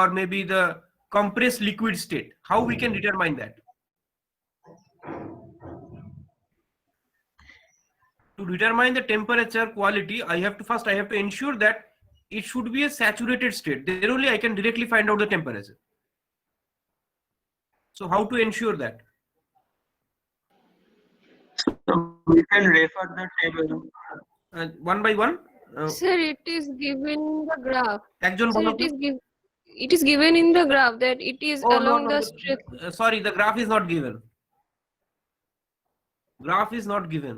or maybe the compressed liquid state? How we can determine that? To determine the temperature quality, I have to ensure that it should be a saturated state. Then only I can directly find out the temperature. So how to ensure that? So we can refer the table. One by one. Sir, it is given in the graph. Ekjon Sir, bolo it is given in the graph that it is along the strip. Sorry, the graph is not given. Graph is not given.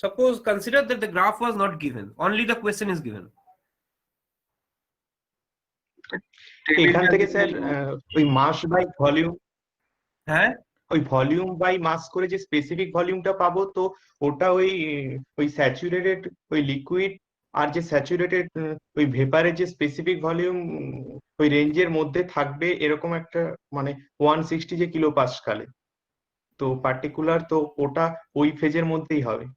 Suppose consider that the graph was not given, only the question is given. এখান থেকে sir ওই মাস by volume, হ্যাঁ ওই volume by মাস করে যে specific ভলিউমটা পাবো, তো ওটা ওই স্যাচুরেটেড ওই লিকুইড আর যে স্যাচুরেটেড ওই ভেপারের যে স্পেসিফিক ভলিউম ওই রেঞ্জের মধ্যে থাকবে এরকম একটা, মানে 160 যে কিলো পাস্কালে, তো পার্টিকুলার তো ওটা ওই ফেজের মধ্যেই হবে।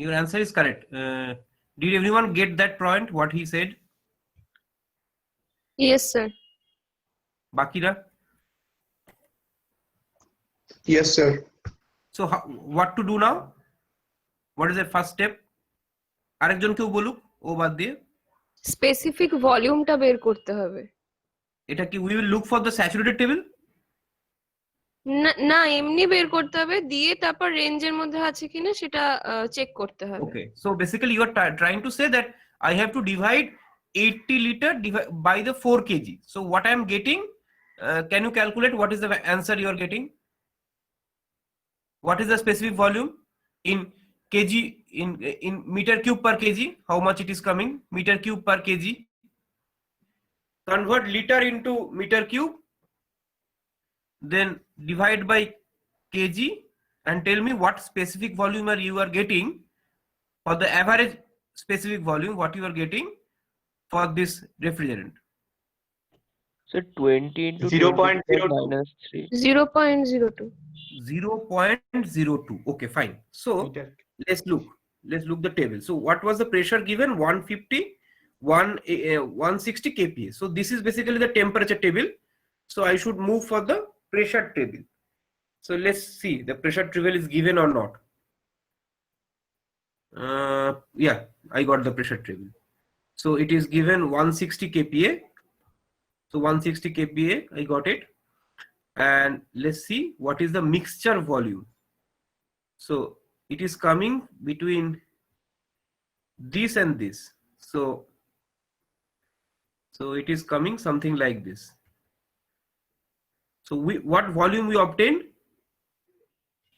Your answer is correct. Did everyone get that point, what he said? Yes, sir. Bakira? Yes, sir. So what to do now? What is the first step? আরেকজন কেউ বলুক ও বাদ দিয়ে। স্পেসিফিক ভলিউমটা বের করতে হবে। এটা কি we will look for the saturated table? না, এমনি বের করতে হবে, দিয়ে তারপর রেঞ্জের মধ্যে আছে কিনা সেটা চেক করতে হবে। Okay, so basically you are trying to say that I have to divide 80 liter by the 4 kg. So what I am getting, can you calculate what is the answer you are getting? What is the specific volume in kg, in meter cube per kg? How much it is coming? Meter cube per kg. Convert liter into meter cube, then divide by kg and tell me what specific volume you are getting for the average specific volume, what you are getting for this refrigerant. So 20 into 0.02 minus 3. 0.02. 0.02. Okay, fine. So let's look the table. So what was the pressure given? 150, 160 kPa. So this is basically the temperature table. So I should move for the pressure table. So let's see the pressure table is given or not. Yeah, I got the pressure table. So it is given 160 kPa. So 160 kPa, I got it. And let's see what is the mixture volume. So it is coming between this and this. So it is coming something like this. So what volume we obtained?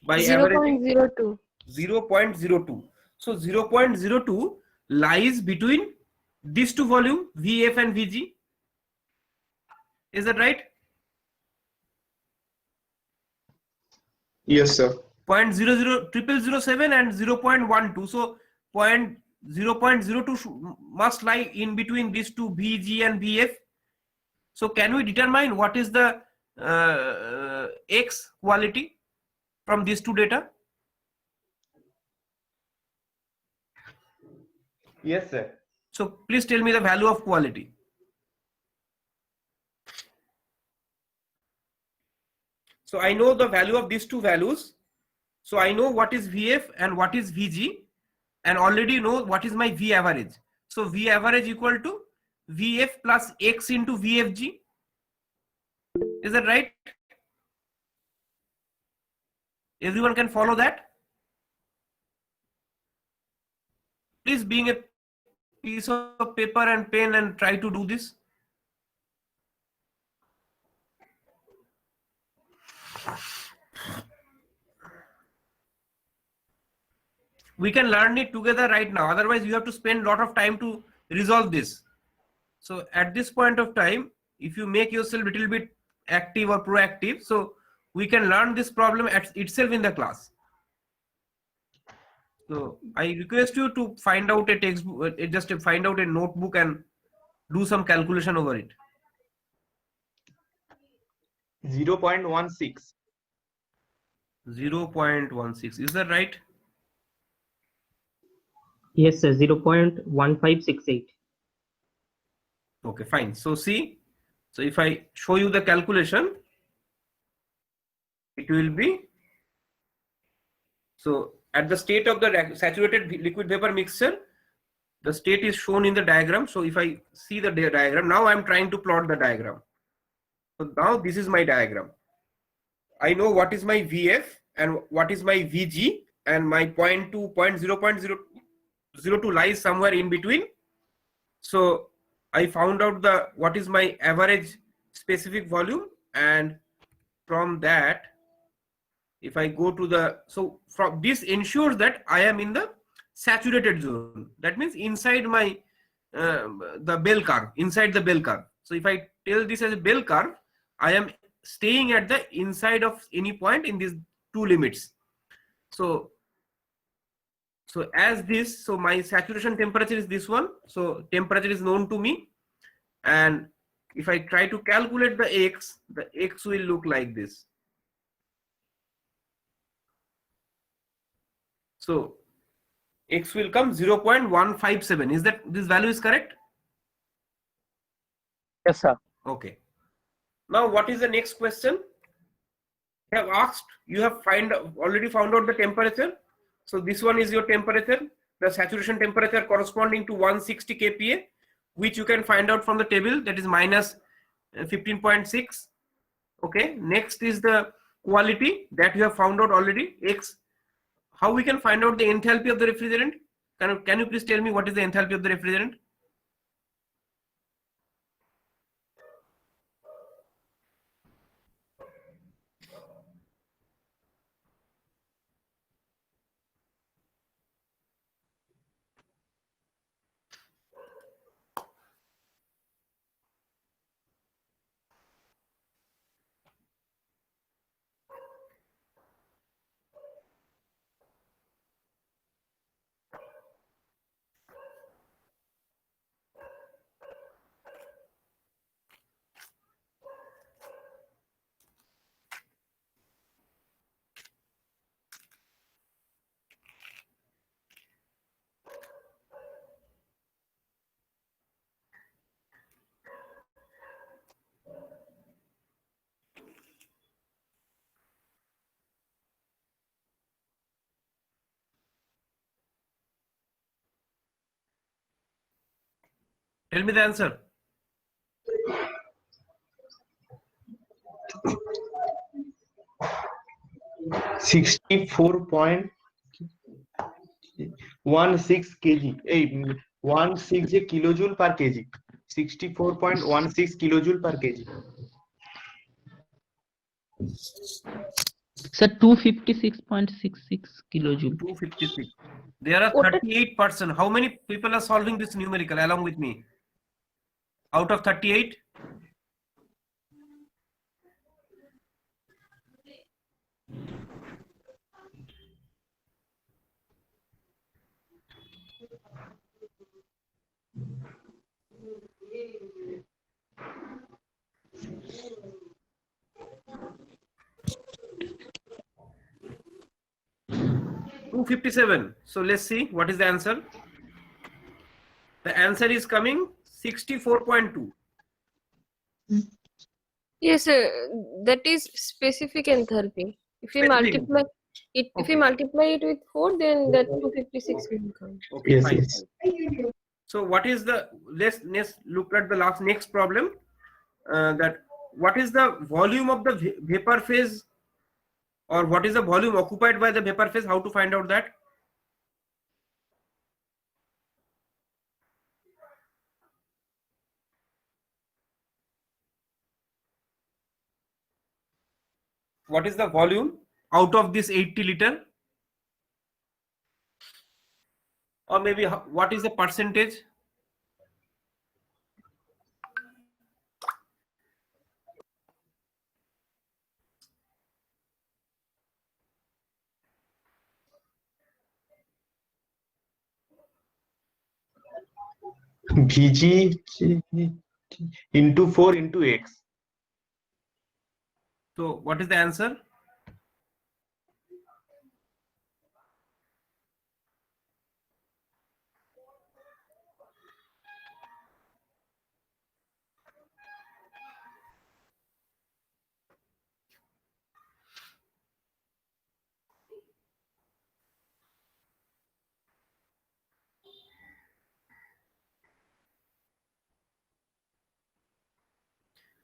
By 0.02. 0.02. So 0.02 lies between these two volume, VF and VG. Is that right? Yes, sir. 0.00007 and 0.12. So 0.02 must lie in between these two, VG and VF. So can we determine what is the X quality from these two data? Yes, sir. So please tell me the value of quality. So I know the value of these two values. So I know what is VF and what is VG, and already know what is my V average. So V average equal to VF plus X into VFG. Is that right? Everyone can follow that? Please bring a piece of paper and pen and try to do this. We can learn it together right now. Otherwise, you have to spend a lot of time to resolve this. So at this point of time, if you make yourself a little bit active or proactive, so we can learn this problem itself in the class. So I request you to find out a textbook, just find out a notebook and do some calculation over it. 0.16. 0.16. Is that right? Yes, sir. 0.1568. Okay, fine. So see, so if I show you the calculation, it will be, so at the state of the saturated liquid vapor mixture, the state is shown in the diagram. So if I see the diagram, now I'm trying to plot the diagram. So now this is my diagram. I know what is my VF and what is my VG, and my 0.02 lies somewhere in between. So I found out what is my average specific volume, and from that, if I go to so from this ensures that I am in the saturated zone. That means inside my the bell curve, inside the bell curve. So if I tell this as a bell curve, I am staying at the inside of any point in these two limits. So as this, so my saturation temperature is this one. So temperature is known to me, and if I try to calculate the X will look like this. So X will come 0.157. Is that this value is correct? Yes, sir. Okay. Now what is the next question? I have asked, you have already found out the temperature. So this one is your temperature, the saturation temperature corresponding to 160 kPa, which you can find out from the table, that is minus 15.6. Okay. Next is the quality that you have found out already, X. How we can find out the enthalpy of the refrigerant? Can you please tell me what is the enthalpy of the refrigerant? Tell me the answer. $64.16 kg. 16 kilojoule per kg. 64.16 kilojoule per kg. Sir, 256.66 kilojoule. 256. There are 38%. How many people are solving this numerical along with me? Out of 38? $257. So let's see what is the answer. The answer is coming 64.2. Yes, sir. That is specific enthalpy. If we Specific. multiply it, if we multiply it with 4, then that 256 will come. Okay, Yes, fine. yes. So what is the, let's look at the next problem. That what is the volume of the vapor phase, or what is the volume occupied by the vapor phase? How to find out that? What is the volume out of this 80 liter? Or maybe what is the percentage? VG into 4 into X. So what is the answer?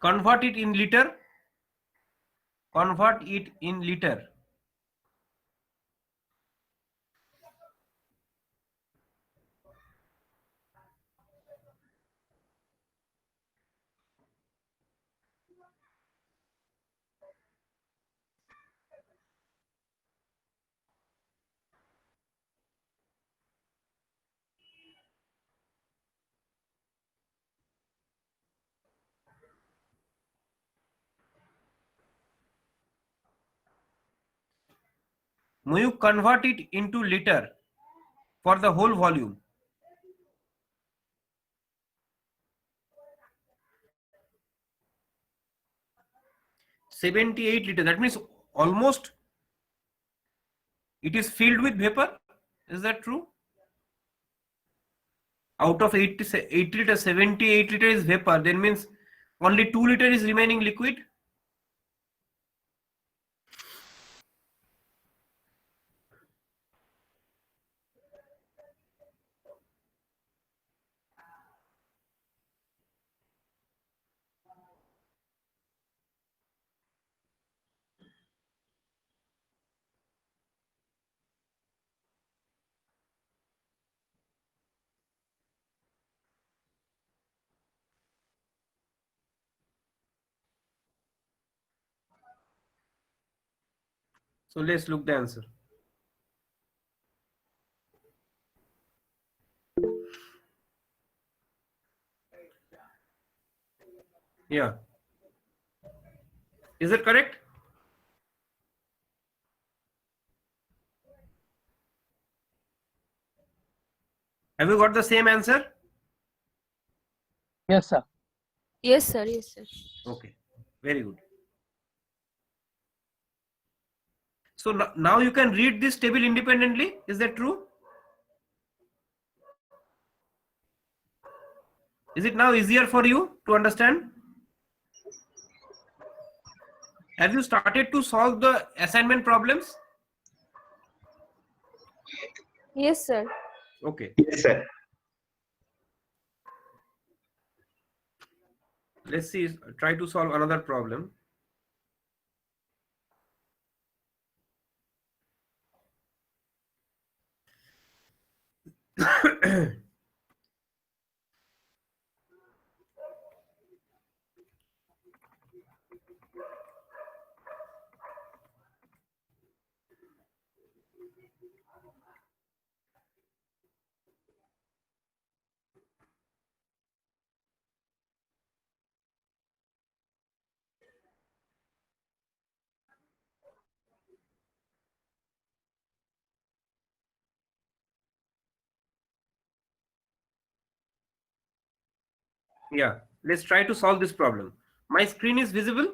Convert it in liter. Convert it in liter. Mayuk, convert it into liter for the whole volume. $78 liters. That means almost it is filled with vapor. Is that true? Out of 80 liters, 78 liters is vapor. Then means only 2 liters is remaining liquid. So let's look the answer. Yeah. Is it correct? Have you got the same answer? Yes, sir. Yes, sir. Yes, sir. Okay. Very good. So now you can read this table independently. Is that true? Is it now easier for you to understand? Have you started to solve the assignment problems? Yes, sir. Okay. Yes, sir. Let's see. Try to solve another problem. Yeah, let's try to solve this problem. My screen is visible.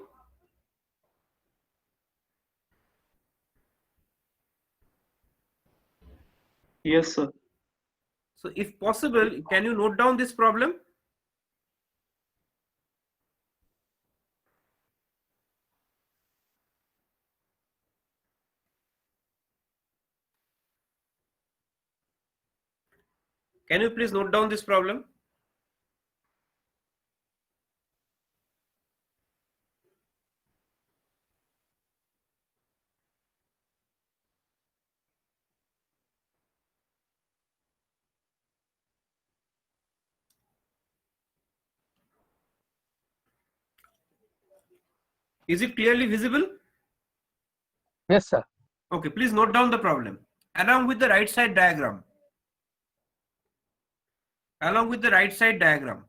Yes, sir. So if possible, can you note down this problem? Can you please note down this problem? Is it clearly visible? Yes, sir. Okay, please note down the problem along with the right side diagram. Along with the right side diagram.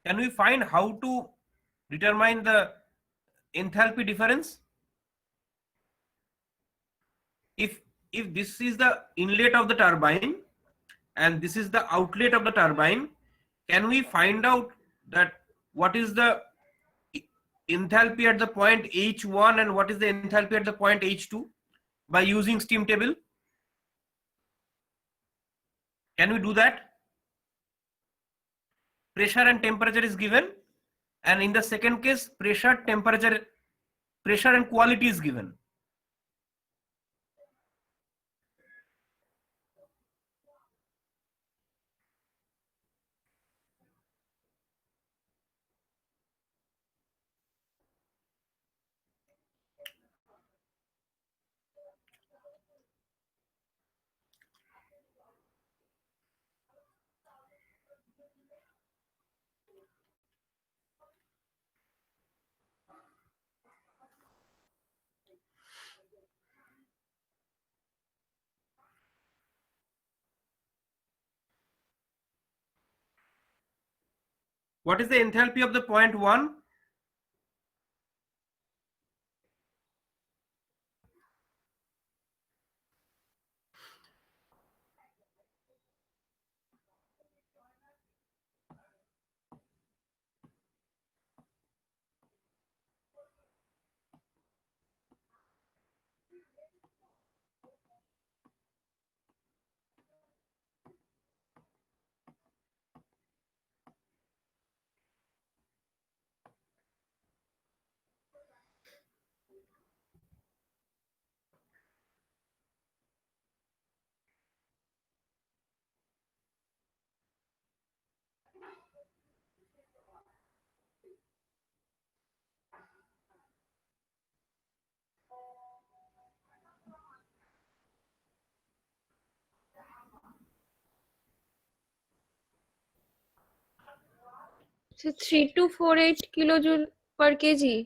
Can we find how to determine the enthalpy difference? If this is the inlet of the turbine and this is the outlet of the turbine, can we find out that what is the enthalpy at the point H1 and what is the enthalpy at the point H2 by using steam table? Can we do that? Pressure and temperature is given, and in the second case, pressure, temperature, pressure and quality is given. What is the enthalpy of the point 1? So 3248 kilojoule per kg.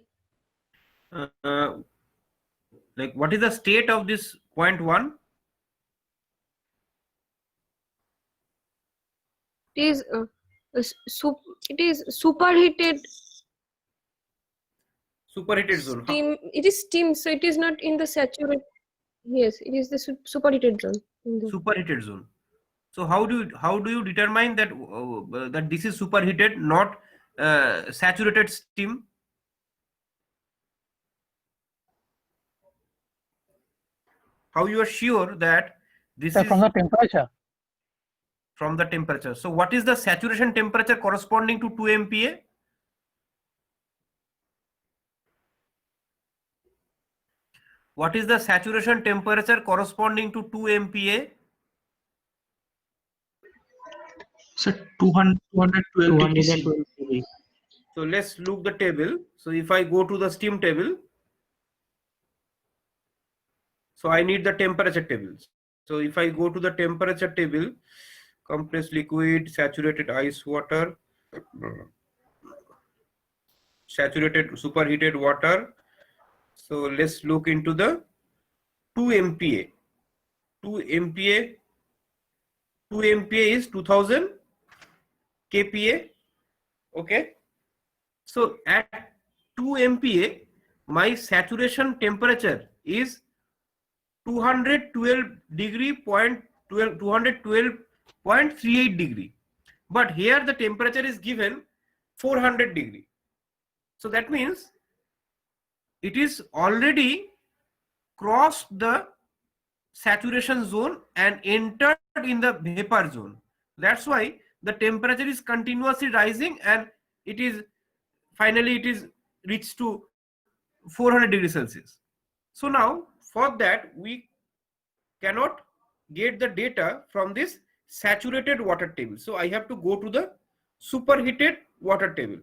Like what is the state of this point 1? It is it is superheated Superheated zone. steam. It is steam, so it is not in the saturated. Yes, it is the superheated zone. Superheated zone. So how do you determine that that this is superheated, not saturated steam? How you are sure that this Sir, is from the temperature. from the temperature? So what is the saturation temperature corresponding to 2 MPa? What is the saturation temperature corresponding to 2 MPa? So 212 degrees. 212 degrees. So let's look the table. So if I go to the steam table, so I need the temperature tables. So if I go to the temperature table, compressed liquid, saturated ice water, saturated superheated water. So let's look into the 2 MPa. 2 MPa is 2000 kPa. Okay. So at 2 MPa, my saturation temperature is 212.38 degree. But here the temperature is given 400 degree. So that means it is already crossed the saturation zone and entered in the vapor zone. That's why the temperature is continuously rising and it is finally reached to 400 degrees Celsius. So now for that we cannot get the data from this saturated water table. So I have to go to the superheated water table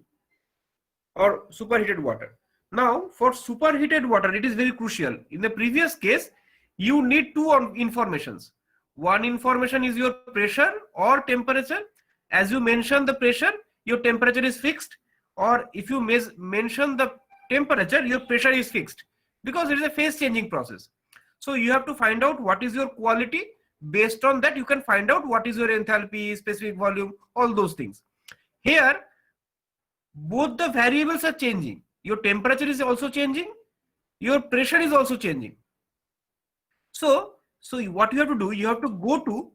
or superheated water. Now for superheated water, it is very crucial. In the previous case, you need two informations. One information is your pressure or temperature. As you mention the pressure, your temperature is fixed, or if you mention the temperature, your pressure is fixed, because it is a phase changing process. So you have to find out what is your quality. Based on that, you can find out what is your enthalpy, specific volume, all those things. Here, both the variables are changing. Your temperature is also changing, your pressure is also changing. So what you have to do, you have to go to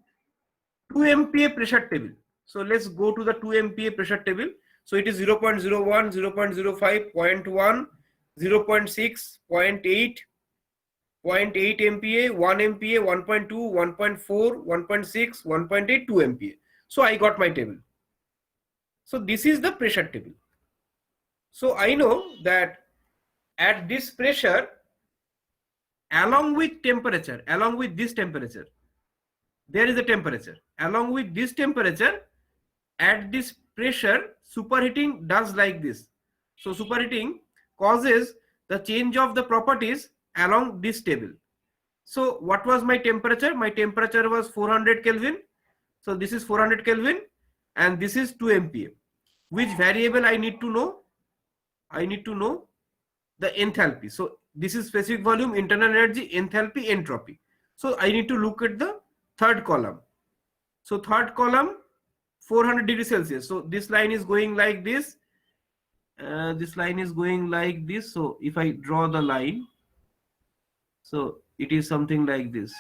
2 MPa pressure table. So let's go to the 2 MPa pressure table. So it is 0.01, 0.05, 0.1, 0.6, 0.8, 0.8 MPa, 1 MPa, 1.2, 1.4, 1.6, 1.8, 2 MPa. So I got my table. So this is the pressure table. So I know that at this pressure, along with temperature, along with this temperature, there is a temperature. Along with this temperature, at this pressure, superheating does like this. So superheating causes the change of the properties along this table. So what was my temperature? My temperature was 400 Kelvin. So this is 400 Kelvin and this is 2 MPa. Which variable I need to know? I need to know the enthalpy. So this is specific volume, internal energy, enthalpy, entropy. So I need to look at the third column. So third column, 400 degrees Celsius. So this line is going like this. This line is going like this. So if I draw the line, so it is something like this.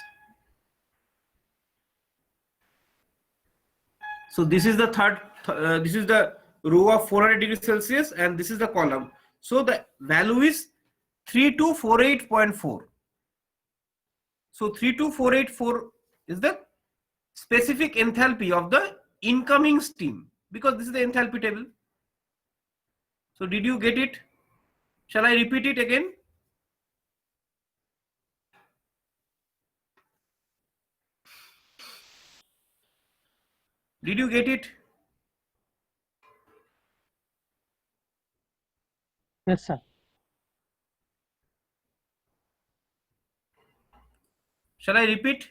So this is the this is the row of 400 degrees Celsius and this is the column. So the value is 3248.4. So 32484 is the specific enthalpy of the incoming steam, because this is the enthalpy table. So did you get it? Shall I repeat it again? Did you get it? Yes, sir. Shall I repeat?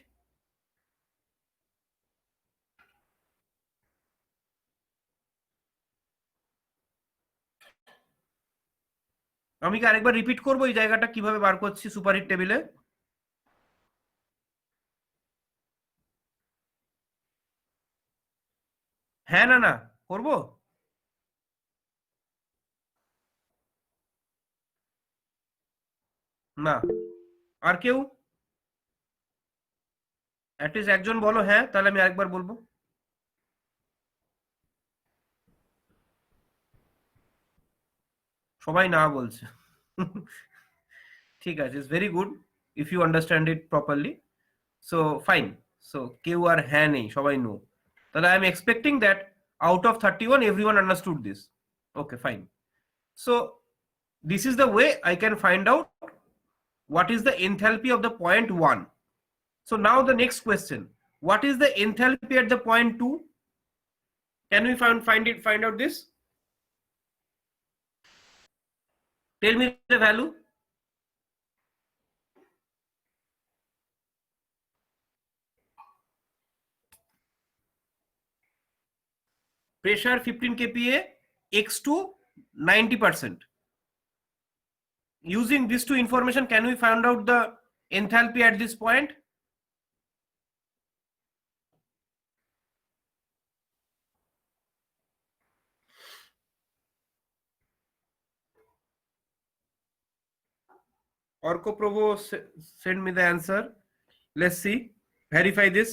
আমি কি আরেকবার repeat করব এই জায়গাটা কিভাবে বার করছি superhit টেবিলে? হ্যাঁ না না করব? না আর কেউ? অ্যাটলিস্ট একজন বলো হ্যাঁ, তাহলে আমি আরেকবার বলবো। সবাই না বলছে। ঠিক আছে, it's very good if you understand it properly. So fine, so কেউ আর হ্যাঁ নেই, সবাই নো। তাহলে I am expecting that out of 31 everyone understood this. Okay, fine. So this is the way I can find out what is the enthalpy of the point 1. So now the next question, what is the enthalpy at the point 2? Can we find out this? Tell me the value. Pressure 15 kPa, x2 90%. Using these two information, can we find out the enthalpy at this point? Orko Provo send me the answer. Let's see, verify this.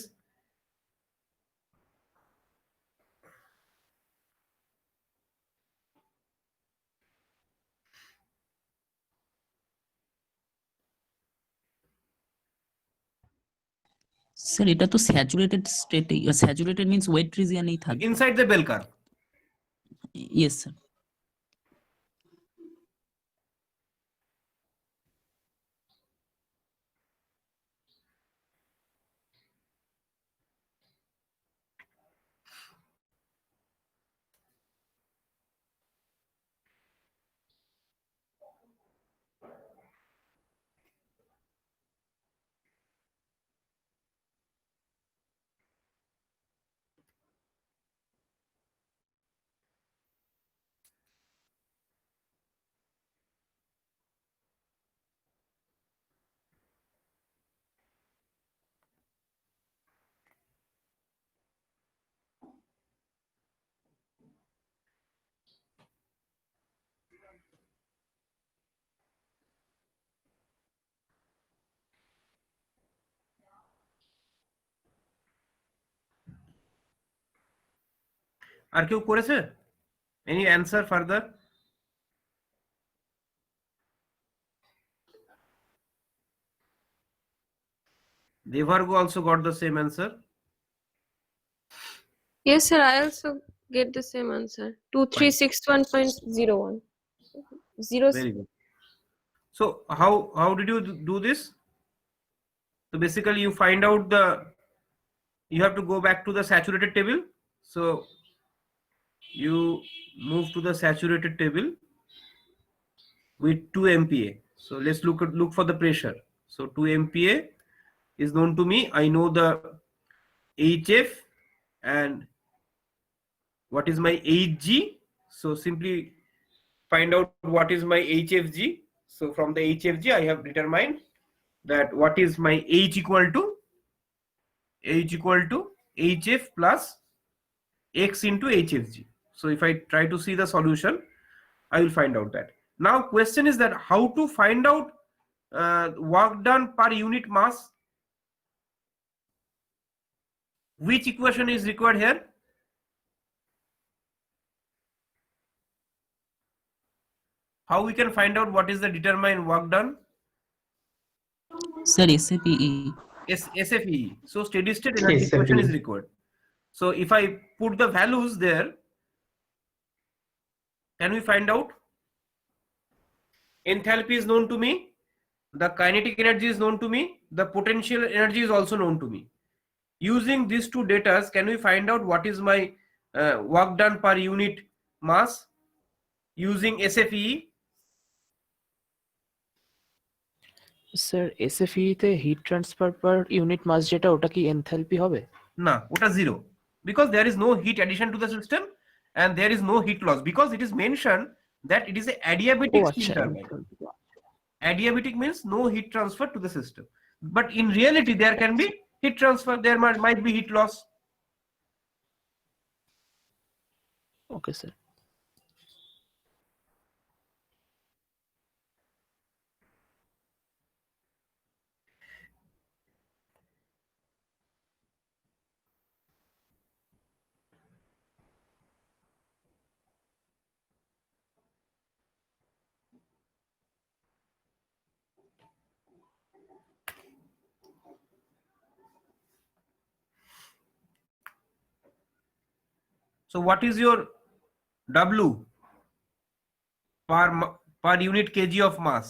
Sir এটা তো saturated স্টেটে, saturated means wait রিজিয়নেই থাকবে। Inside the bell curve. Yes sir. আর কেউ করেছে? Any answer further? Devargo also got the same answer. Yes, sir. I also get the same answer. 2361.01. Zero. Very good. So how did you do this? So basically you find out you have to go back to the saturated table. So you move to the saturated table with 2 MPa. So let's look for the pressure. So 2 MPa is known to me. I know the HF and what is my Hg. So simply find out what is my HFG. So from the HFG I have determined that what is my H equal to HF plus X into HFG. So if I try to see the solution, I will find out that. Now question is that how to find out work done per unit mass. Which equation is required here? How we can find out what is the determined work done? Sir, SAPE. SFE. So steady state energy equation is required. So if I put the values there, can we find out? Enthalpy is known to me. The kinetic energy is known to me. The potential energy is also known to me. Using these two data, can we find out what is my work done per unit mass using SFE? Sir SFE তে heat transfer per unit mass যেটা ওটা কি enthalpy হবে? না, ওটা zero, because there is no heat addition to the system and there is no heat loss, because it is mentioned that it is a adiabatic steam turbine. Adiabatic means no heat transfer to the system, but in reality there can be heat transfer, there might be heat loss. Okay sir. So what is your W per unit kg of mass?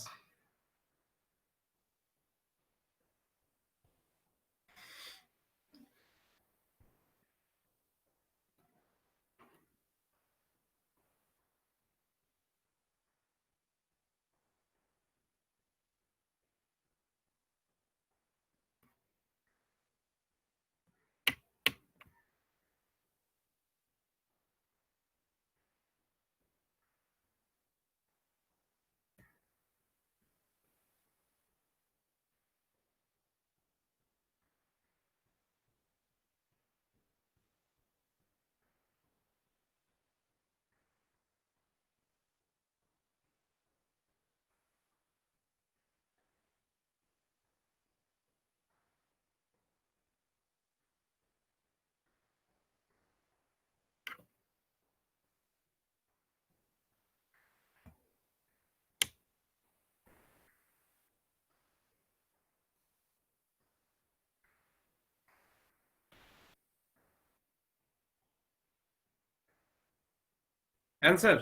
Answer.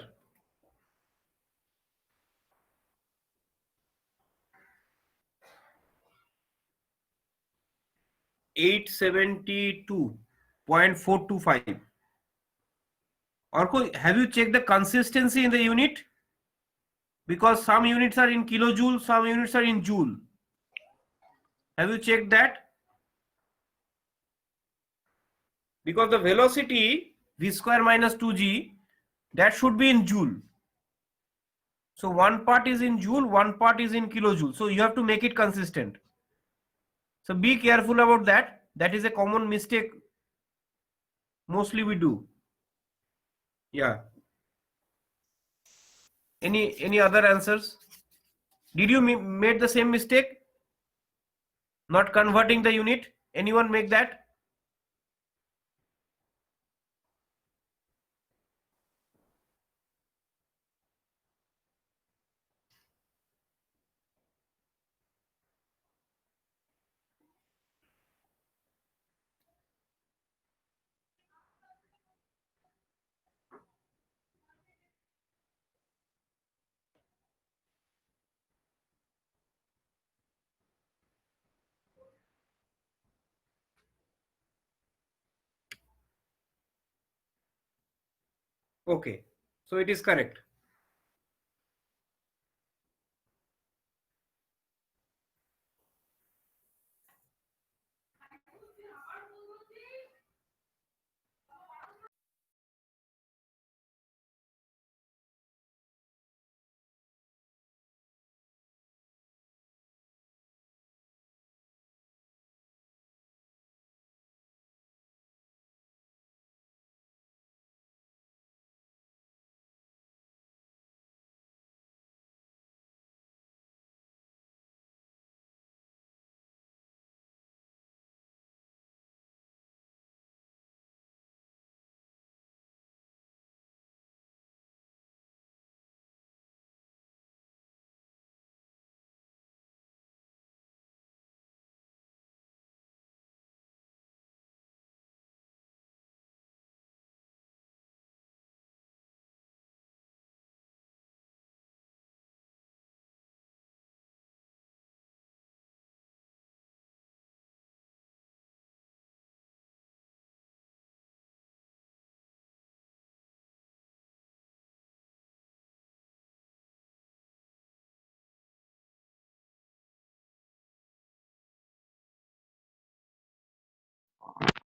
$872.425. Orko, have you checked the consistency in the unit? Because some units are in kilojoule, some units are in joule. Have you checked that? Because the velocity v square minus 2g, that should be in joule. So one part is in joule, one part is in kilojoule. So you have to make it consistent. So be careful about that. That is a common mistake mostly we do. Yeah. Any other answers? Did you made the same mistake? Not converting the unit? Anyone make that? Okay, so it is correct.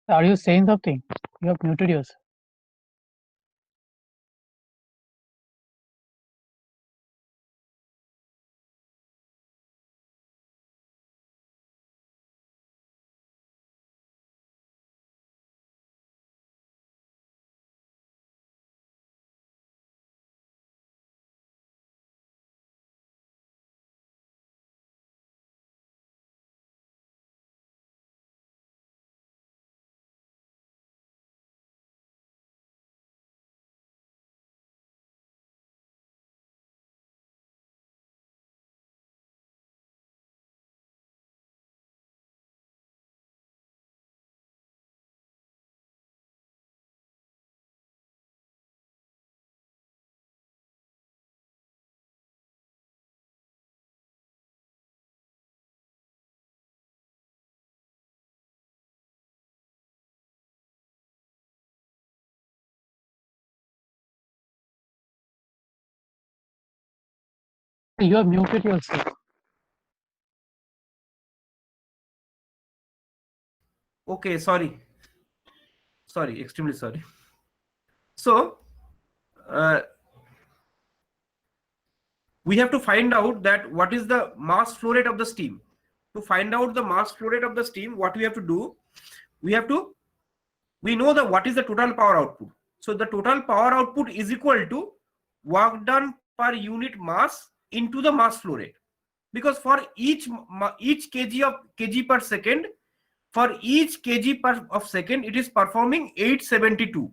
Are you saying something? You have muted yourself. You have muted yourself. Okay, sorry, extremely sorry. So we have to find out that what is the mass flow rate of the steam. To find out the mass flow rate of the steam, what we have to do, we know that what is the total power output. So the total power output is equal to work done per unit mass into the mass flow rate, because for each kg per second, for each kg of second, it is performing 872.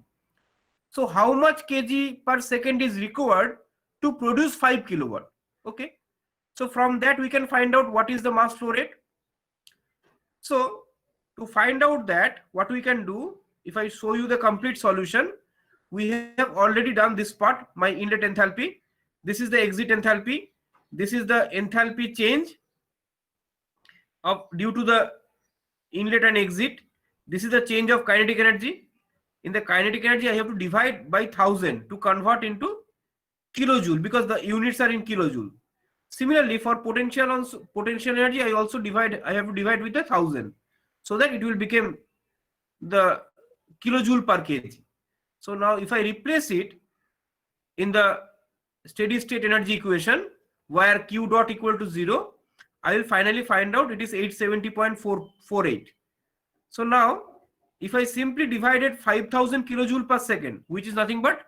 So how much kg per second is required to produce 5 kilowatt? Okay, so from that we can find out what is the mass flow rate. So to find out that, what we can do, if I show you the complete solution, we have already done this part, my inlet enthalpy, this is the exit enthalpy, this is the enthalpy change of due to the inlet and exit, this is the change of kinetic energy. In the kinetic energy, I have to divide by 1000 to convert into kilojoule, because the units are in kilojoule. Similarly, for potential energy, I have to divide with 1000, so that it will become the kilojoule per kg. So now if I replace it in the steady state energy equation, where q dot equal to 0, I will finally find out it is 870.448. So now if I simply divided 5000 kilojoule per second, which is nothing but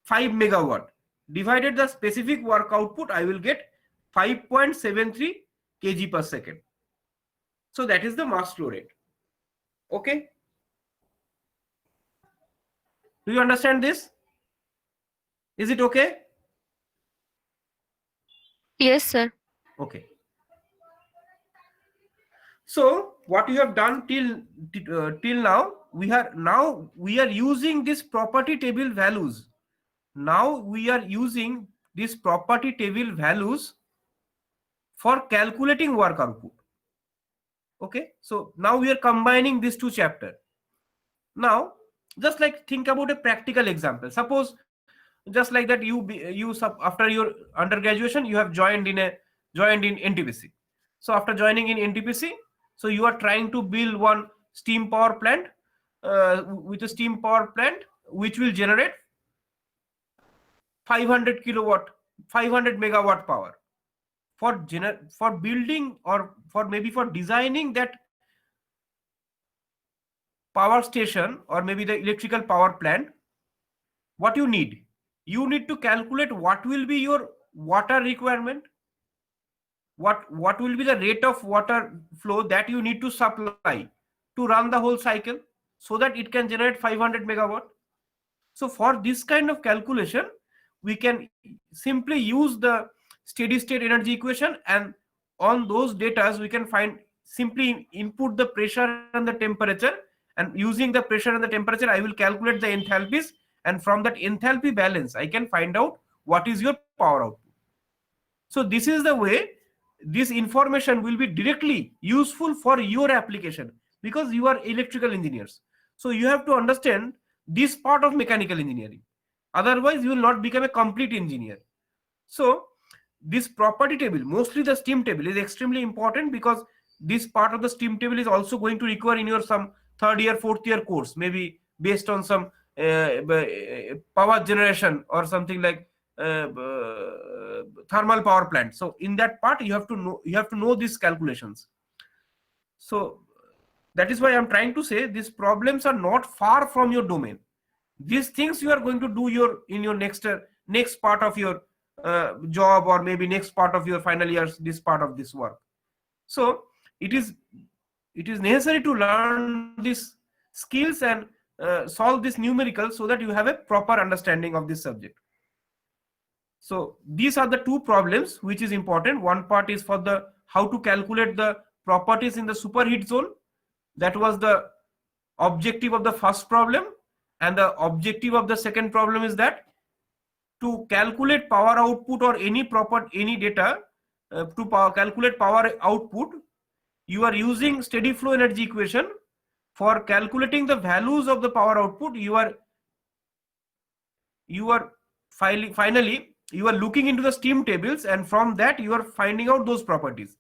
5 megawatt, divided the specific work output, I will get 5.73 kg per second. So that is the mass flow rate. Okay, do you understand this? Is it okay? Yes, sir. Okay. So what you have done till now, we are using this property table values. Now we are using this property table values for calculating work output. Okay, so now we are combining these two chapters. Now just like think about a practical example. Suppose just like that after your undergraduation you have joined in NTPC. So after joining in NTPC, so you are trying to build one steam power plant with a steam power plant which will generate 500 megawatt power. For building or for designing that power station or maybe the electrical power plant, what you need to calculate what will be your water requirement, what will be the rate of water flow that you need to supply to run the whole cycle so that it can generate 500 megawatt. So for this kind of calculation, we can simply use the steady state energy equation, and on those data we can simply input the pressure and the temperature, and using the pressure and the temperature I will calculate the enthalpies, and from that enthalpy balance I can find out what is your power output. So this is the way this information will be directly useful for your application, because you are electrical engineers. So you have to understand this part of mechanical engineering, otherwise you will not become a complete engineer. So this property table, mostly the steam table, is extremely important, because this part of the steam table is also going to require in your some third year, fourth year course, maybe based on some power generation or something like thermal power plant. So in that part you have to know these calculations. So that is why I'm trying to say these problems are not far from your domain. These things you are going to do in your next part of your job, or maybe next part of your final years, this part of this work. So it is necessary to learn these skills and solve this numerical so that you have a proper understanding of this subject. So these are the two problems which is important. One part is for the how to calculate the properties in the superheat zone. That was the objective of the first problem, and the objective of the second problem is that to calculate power output or any data calculate power output, you are using steady flow energy equation. For calculating the values of the power output, you are finally looking into the steam tables, and from that you are finding out those properties.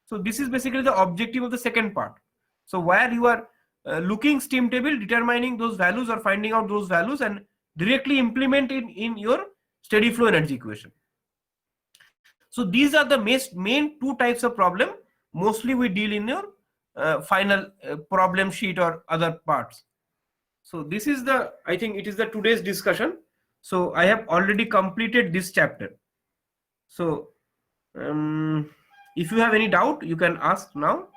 So this is basically the objective of the second part. So where you are looking steam table, determining those values or finding out those values, and directly implement it in your steady flow energy equation. So these are the main two types of problem mostly we deal in your final problem sheet or other parts. So this is I think it is the today's discussion. So I have already completed this chapter. So if you have any doubt, you can ask now.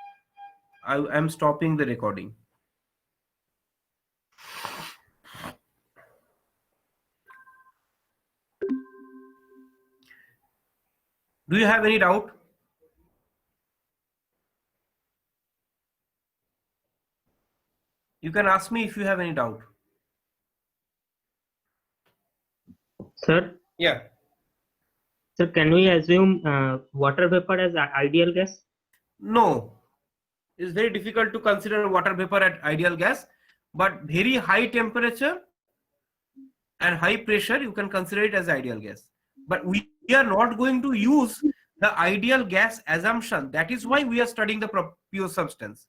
I am stopping the recording. Do you have any doubt? You can ask me if you have any doubt. Sir, Yeah. sir, can we assume water vapor as ideal gas? No. It's very difficult to consider water vapor at ideal gas, but very high temperature and high pressure you can consider it as ideal gas. But we are not going to use the ideal gas assumption. That is why we are studying the pure substance.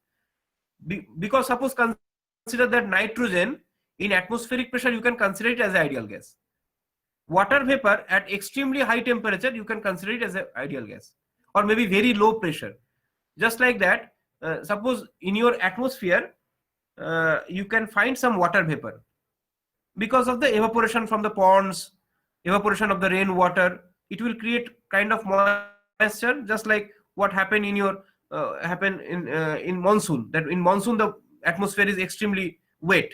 Because suppose consider that nitrogen in atmospheric pressure, you can consider it as an ideal gas. Water vapor at extremely high temperature, you can consider it as an ideal gas, or maybe very low pressure. Just like that, suppose in your atmosphere, you can find some water vapor because of the evaporation from the ponds, evaporation of the rainwater. It will create kind of moisture, just like what happened in your in monsoon. That in monsoon the atmosphere is extremely wet.